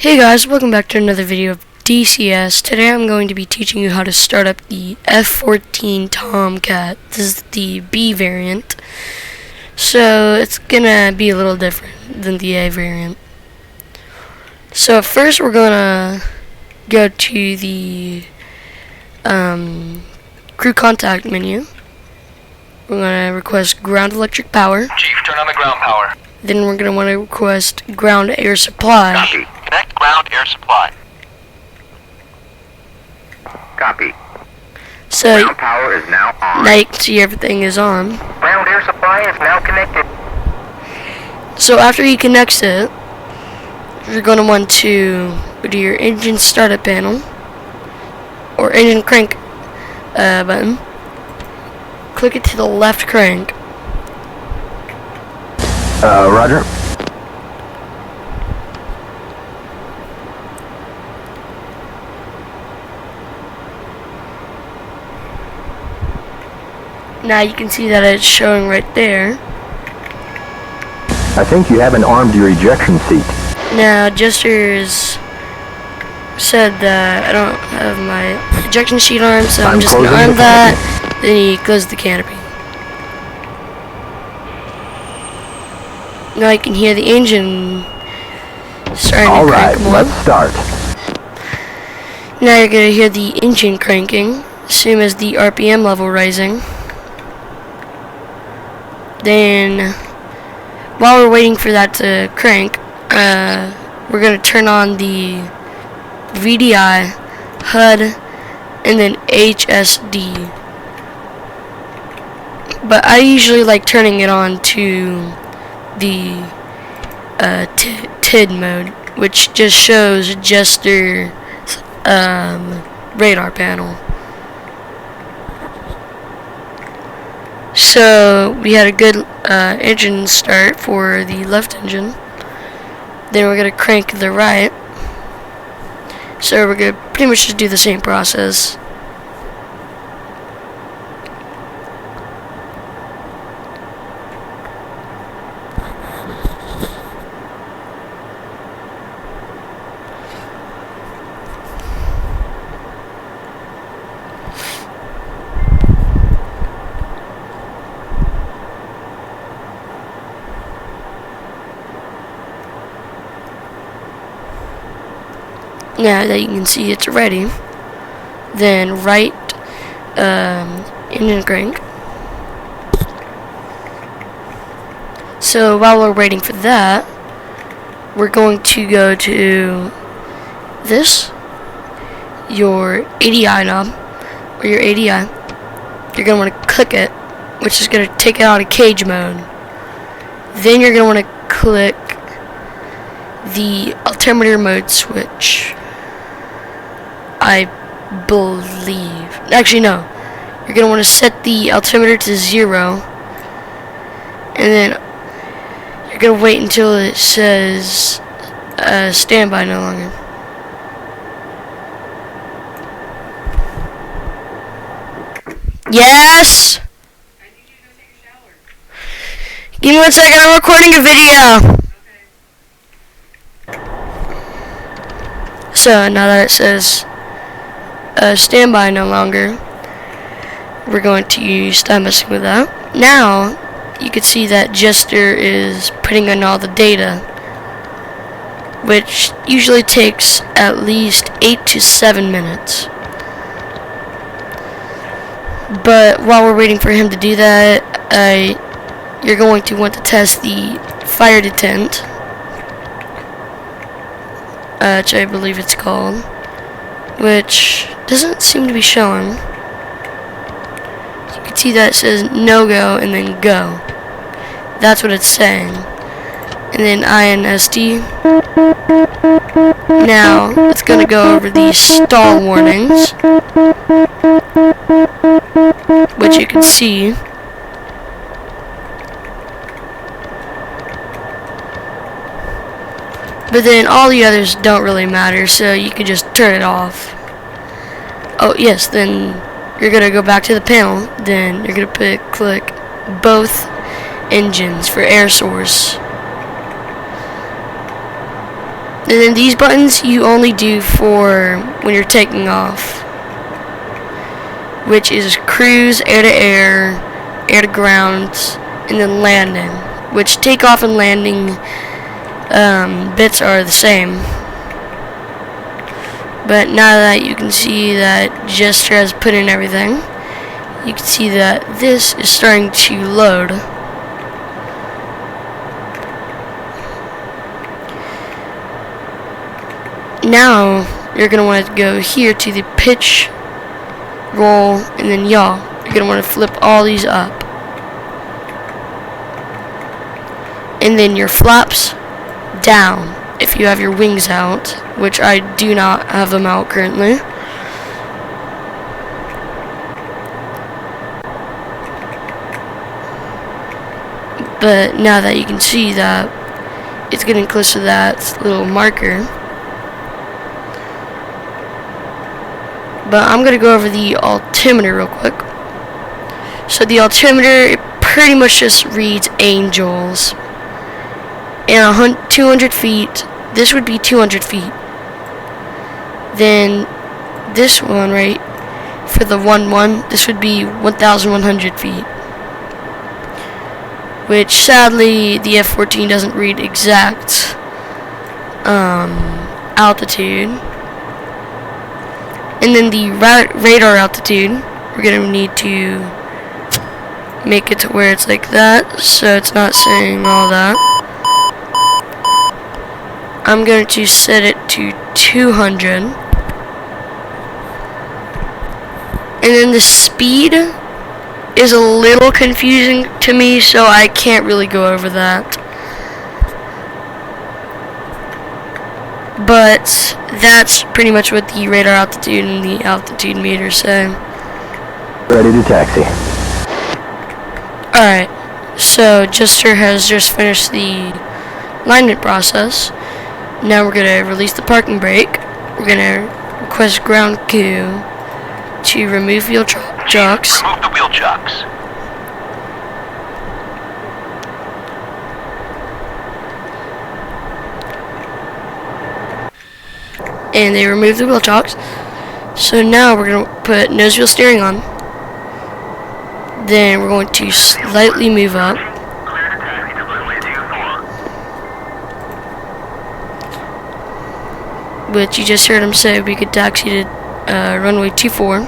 Hey guys, welcome back to another video of DCS. Today I'm going to be teaching you how to start up the F14 Tomcat. This is the B variant, so it's gonna be a little different than the A variant. So at first we're gonna go to the crew contact menu. We're gonna request ground electric power. Chief, turn on the ground power. Then we're gonna want to request ground air supply. Copy. Connect ground air supply. Copy. So Ground power is now on. now you can see everything is on. Ground air supply is now connected. So after he connects it, you're going to want to go to your engine startup panel or engine crank button. Click it to the left crank. Roger. Now you can see that it's showing right there. I think you haven't armed your ejection seat. Now Jesters said that I don't have my ejection sheet armed, so I'm just going to arm that. Then he closed the canopy. Now you can hear the engine starting to crank more. Alright, let's start. Now you're going to hear the engine cranking, same as the RPM level rising. Then, while we're waiting for that to crank, we're going to turn on the VDI, HUD, and then HSD. But I usually like turning it on to the TID mode, which just shows Jester's radar panel. So we had a good engine start for the left engine. Then we're going to crank the right. So we're going to pretty much just do the same process. Now that you can see it's ready, then right engine crank. So while we're waiting for that, we're going to go to your ADI knob, or your ADI. You're going to want to click it, which is going to take it out of cage mode. Then you're going to want to click the altimeter mode switch. I believe. Actually, no. You're going to want to set the altimeter to 0. And then you're going to wait until it says standby no longer. Yes! I need you to go take a shower. Give me 1 second, I'm recording a video. Okay. So now that it says standby no longer, we're going to stop messing with that. Now you can see that Jester is putting in all the data, which usually takes at least 8 to 7 minutes. But while we're waiting for him to do that, you're going to want to test the fire detent, which I believe it's called, which doesn't seem to be showing. You can see that it says no go and then go. That's what it's saying. And then INSD. Now it's going to go over the stall warnings, which you can see. But then all the others don't really matter, so you can just turn it off. Oh yes, then you're gonna go back to the panel. Then you're gonna click both engines for air source. And then these buttons you only do for when you're taking off, which is cruise, air to air, air to ground, and then landing, which takeoff and landing bits are the same. But now that you can see that Gesture has put in everything, you can see that this is starting to load. Now you're going to want to go here to the pitch, roll, and then yaw. You're going to want to flip all these up. And then your flaps down if you have your wings out, which I do not have them out currently. But now that you can see that it's getting close to that little marker. But I'm going to go over the altimeter real quick. So the altimeter, it pretty much just reads angels. And 200 feet, this would be 200 feet. Then this one, right, for the 1-1, this would be 1,100 feet. Which sadly, the F-14 doesn't read exact altitude. And then the radar altitude, we're going to need to make it to where it's like that, so it's not saying all that. I'm going to set it to 200. And then the speed is a little confusing to me, so I can't really go over that. But that's pretty much what the radar altitude and the altitude meter say. Ready to taxi. Alright, so Gesture has just finished the alignment process. Now we're going to release the parking brake. We're going to request ground coup to remove wheel chocks. Remove the wheel chocks. And they remove the wheel chocks. So now we're going to put nose wheel steering on. Then we're going to slightly move up. Clear to taxi to runway 24. Which you just heard him say we could taxi to runway 24.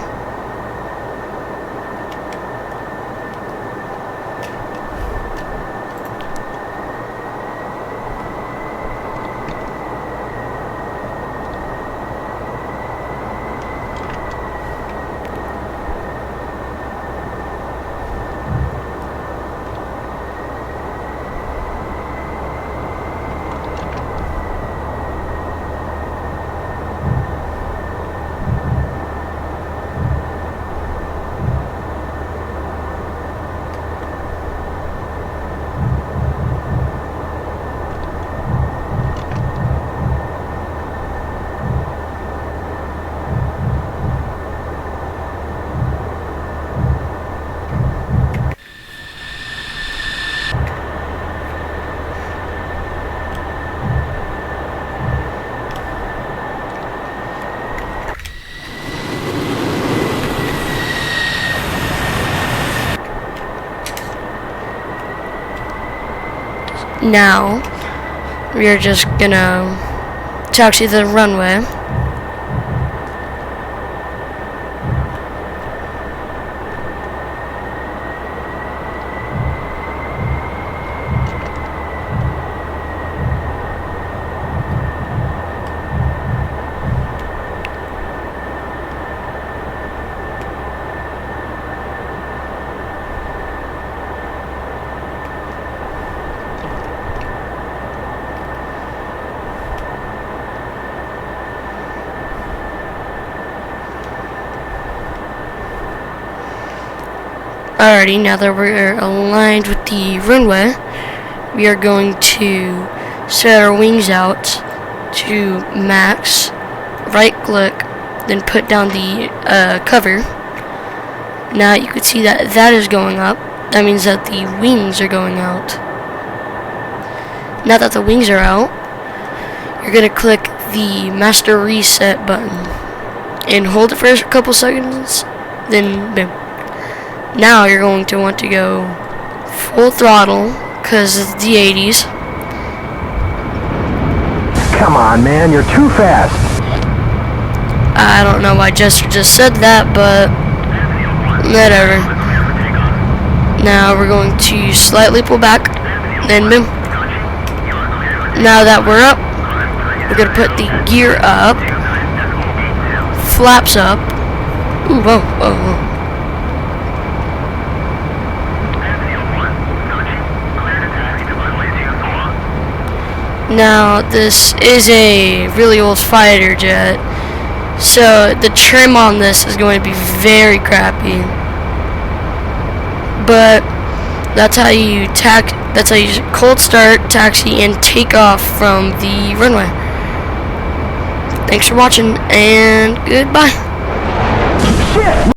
Now, we are just gonna taxi the runway. Alrighty, now that we're aligned with the runway, we are going to set our wings out to max, right click, then put down the cover. Now you can see that that is going up. That means that the wings are going out. Now that the wings are out, you're gonna click the master reset button and hold it for a couple seconds, then boom. Now you're going to want to go full throttle because it's the 80s. Come on, man, you're too fast. I don't know why Jester just said that, but whatever. Now we're going to slightly pull back, then boom. Now that we're up, we're going to put the gear up, flaps up. Ooh, whoa, whoa, whoa. Now, this is a really old fighter jet, so the trim on this is going to be very crappy. But that's how you cold start, taxi, and take off from the runway. Thanks for watching, and goodbye. Shit!